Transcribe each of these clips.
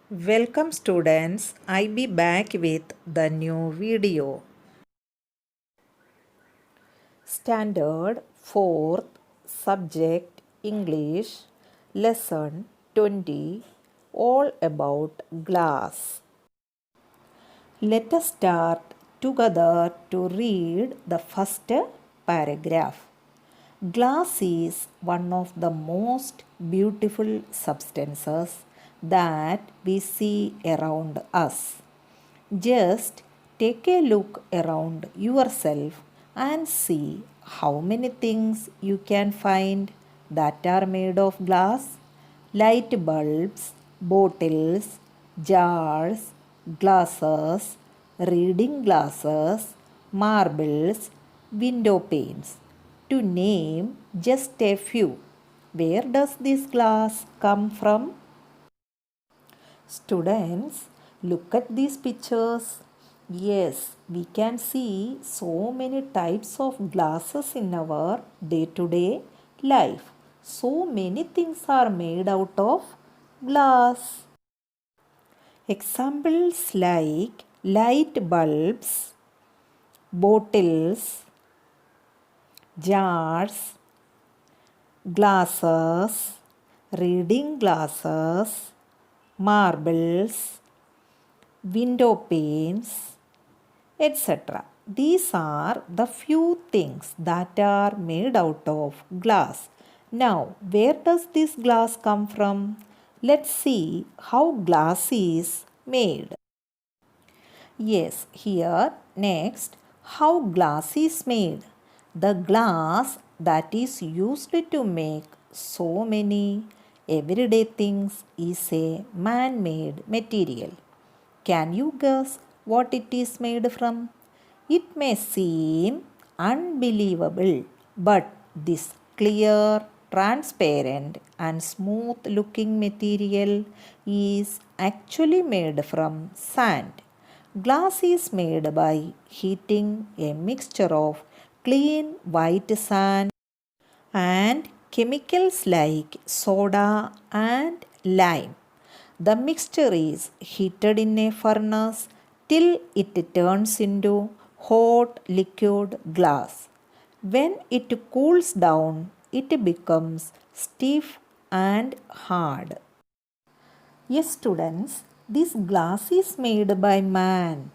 Welcome students, I be back with the new video. Standard 4th Subject English Lesson 20 All About Glass. Let us start together to read the first paragraph. Glass is one of the most beautiful substances that we see around us. Just take a look around yourself and see how many things you can find that are made of glass. Light bulbs, bottles, jars, glasses, reading glasses, marbles, window panes, to name just a few. Where does this glass come from? Students, look at these pictures. Yes, we can see so many types of glasses in our day-to-day life. So many things are made out of glass. Examples like light bulbs, bottles, jars, glasses, reading glasses, marbles, window panes, etc. These are the few things that are made out of glass. Now, where does this glass come from? Let's see how glass is made. Yes, here next, how glass is made. The glass that is used to make so many everyday things is a man-made material. Can you guess what it is made from? It may seem unbelievable, but this clear, transparent, and smooth looking material is actually made from sand. Glass is made by heating a mixture of clean white sand and chemicals like soda and lime. The mixture is heated in a furnace till it turns into hot liquid glass. When it cools down, it becomes stiff and hard. Yes, students, this glass is made by man.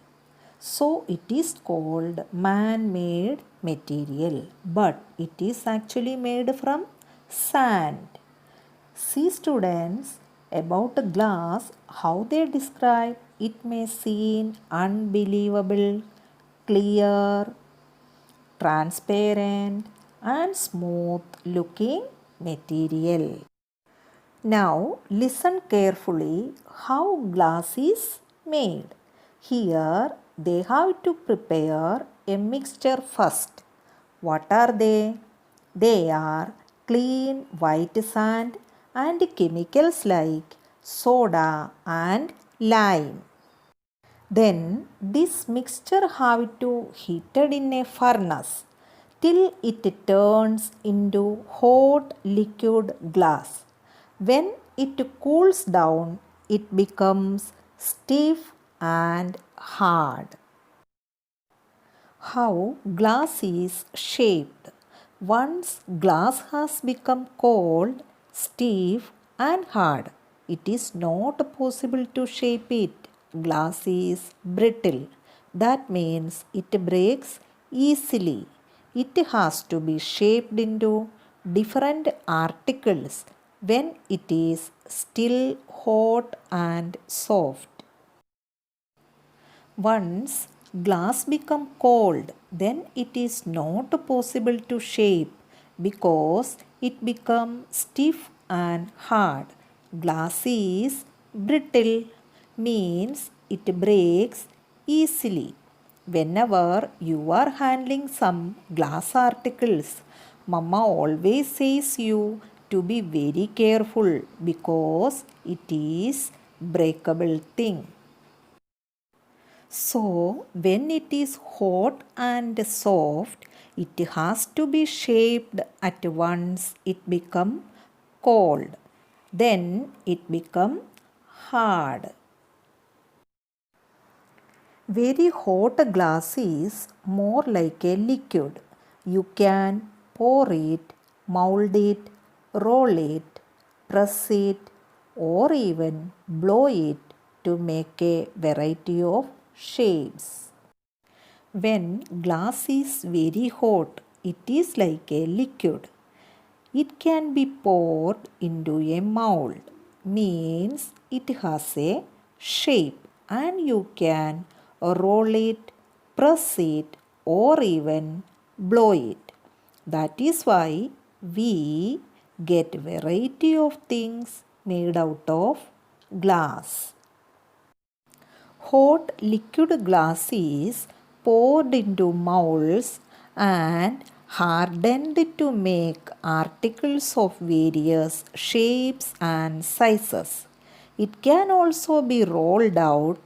So it is called man-made material, but it is actually made from sand. See students, about a glass, how they describe it may seem unbelievable, clear, transparent and smooth looking material. Now listen carefully how glass is made. Here they have to prepare a mixture first. What are they? They are clean white sand and chemicals like soda and lime. Then this mixture have to heated in a furnace till it turns into hot liquid glass. When it cools down, it becomes stiff and hard. How glass is shaped. Once glass has become cold, stiff and hard, it is not possible to shape it. Glass is brittle. That means it breaks easily. It has to be shaped into different articles when it is still hot and soft. Once glass become cold, then it is not possible to shape because it become stiff and hard. Glass is brittle, means it breaks easily. Whenever you are handling some glass articles, Mama always says you to be very careful because it is breakable thing. So, when it is hot and soft, it has to be shaped at once it become cold. Then it become hard. Very hot glass is more like a liquid. You can pour it, mold it, roll it, press it, or even blow it to make a variety of shapes. When glass is very hot, it is like a liquid. It can be poured into a mold, means it has a shape and you can roll it, press it, or even blow it. That is why we get variety of things made out of glass. Hot liquid glass is poured into molds and hardened to make articles of various shapes and sizes. It can also be rolled out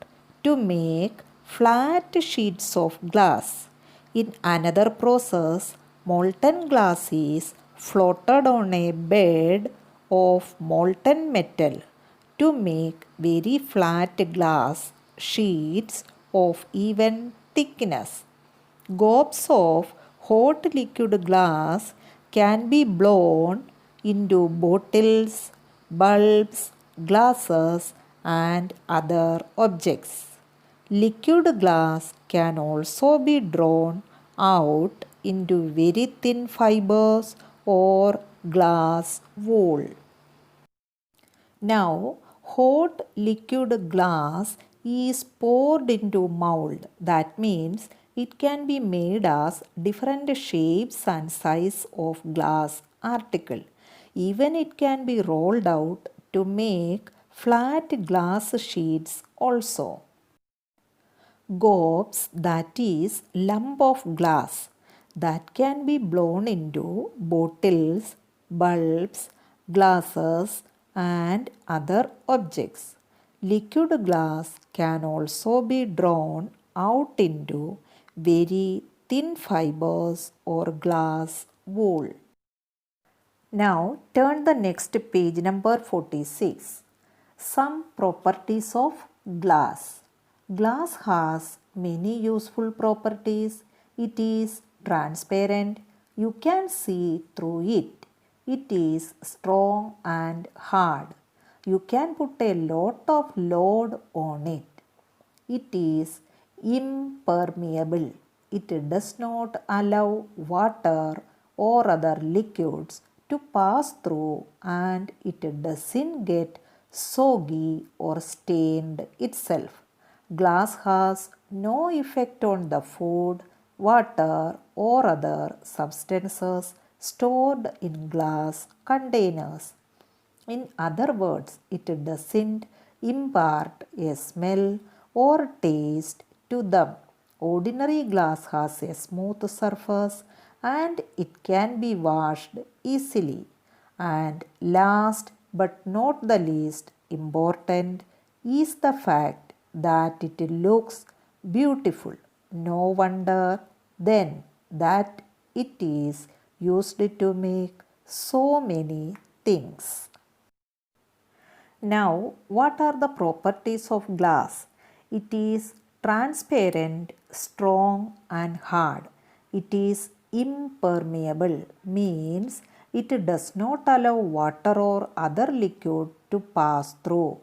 to make flat sheets of glass. In another process, molten glass is floated on a bed of molten metal to make very flat glass sheets of even thickness. Gobs of hot liquid glass can be blown into bottles, bulbs, glasses, and other objects. Liquid glass can also be drawn out into very thin fibers or glass wool. Now, hot liquid glass is poured into mold. That means it can be made as different shapes and size of glass article. Even it can be rolled out to make flat glass sheets also. Gobs, that is lump of glass that can be blown into bottles, bulbs, glasses and other objects. Liquid glass can also be drawn out into very thin fibers or glass wool. Now turn the next page number 46. Some properties of glass. Glass has many useful properties. It is transparent. You can see through it. It is strong and hard. You can put a lot of load on it. It is impermeable. It does not allow water or other liquids to pass through and it doesn't get soggy or stained itself. Glass has no effect on the food, water or other substances stored in glass containers. In other words, it doesn't impart a smell or taste to them. Ordinary glass has a smooth surface and it can be washed easily. And last but not the least important is the fact that it looks beautiful. No wonder then that it is used to make so many things. Now, what are the properties of glass? It is transparent, strong and hard. It is impermeable, means it does not allow water or other liquid to pass through.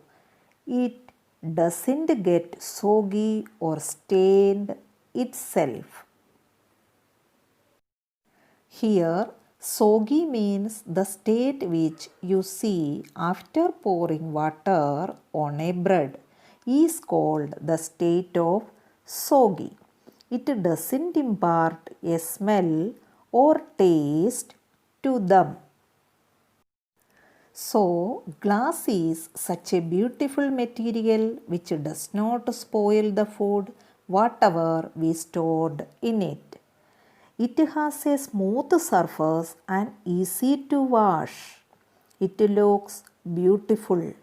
It doesn't get soggy or stained itself. Here, soggy means the state which you see after pouring water on a bread is called the state of soggy. It doesn't impart a smell or taste to them. So, glass is such a beautiful material which does not spoil the food, whatever we stored in it. It has a smooth surface and easy to wash. It looks beautiful.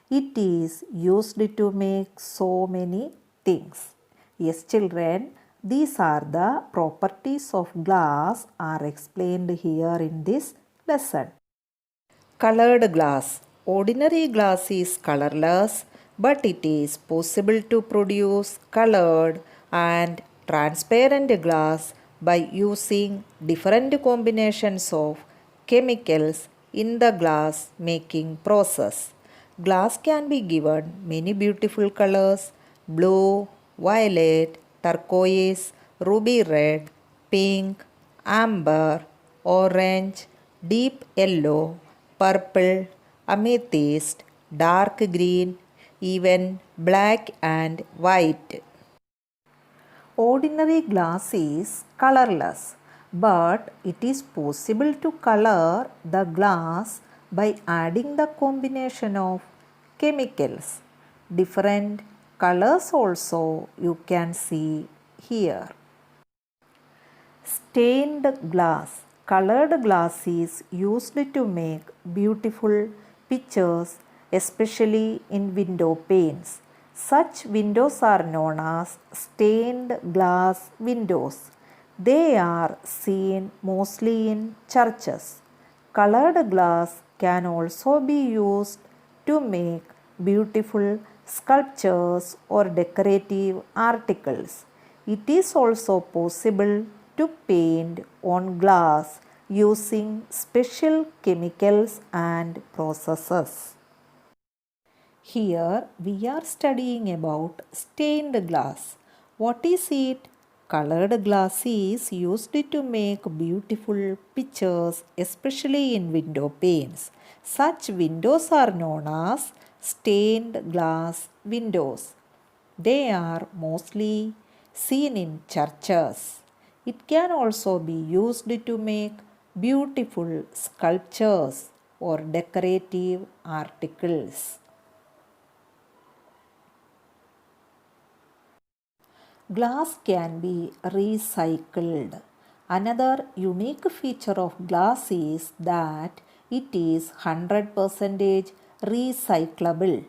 It is used to make so many things. Yes, children, these are the properties of glass are explained here in this lesson. Colored glass. Ordinary glass is colorless but it is possible to produce colored and transparent glass by using different combinations of chemicals in the glass making process. Glass can be given many beautiful colors: blue, violet, turquoise, ruby red, pink, amber, orange, deep yellow, purple, amethyst, dark green, even black and white. Ordinary glass is colorless, but it is possible to color the glass by adding the combination of chemicals. Different colors also you can see here. Stained glass. Colored glass is used to make beautiful pictures, especially in window panes. Such windows are known as stained glass windows. They are seen mostly in churches. Colored glass can also be used to make beautiful sculptures or decorative articles. It is also possible to paint on glass using special chemicals and processes. Here we are studying about stained glass. What is it? Colored glass is used to make beautiful pictures, especially in window panes. Such windows are known as stained glass windows. They are mostly seen in churches. It can also be used to make beautiful sculptures or decorative articles. Glass can be recycled. Another unique feature of glass is that it is 100% recyclable.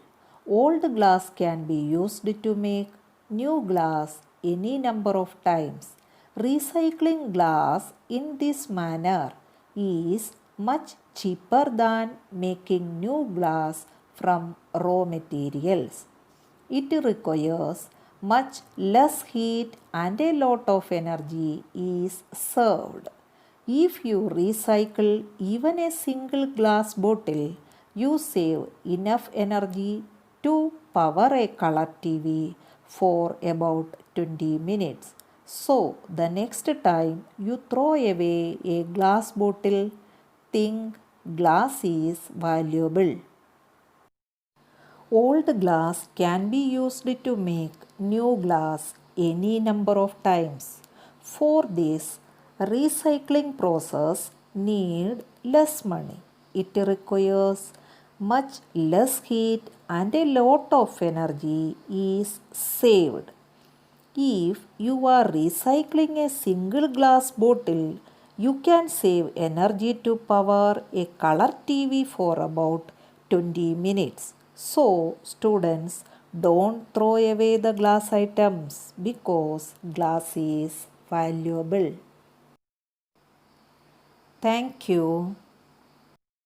Old glass can be used to make new glass any number of times. Recycling glass in this manner is much cheaper than making new glass from raw materials. It requires much less heat and a lot of energy is served. If you recycle even a single glass bottle, you save enough energy to power a color TV for about 20 minutes. So, the next time you throw away a glass bottle, think glass is valuable. Old glass can be used to make new glass any number of times. For this, recycling process need less money. It requires much less heat and a lot of energy is saved. If you are recycling a single glass bottle, you can save energy to power a color TV for about 20 minutes. So, students, don't throw away the glass items because glass is valuable. Thank you.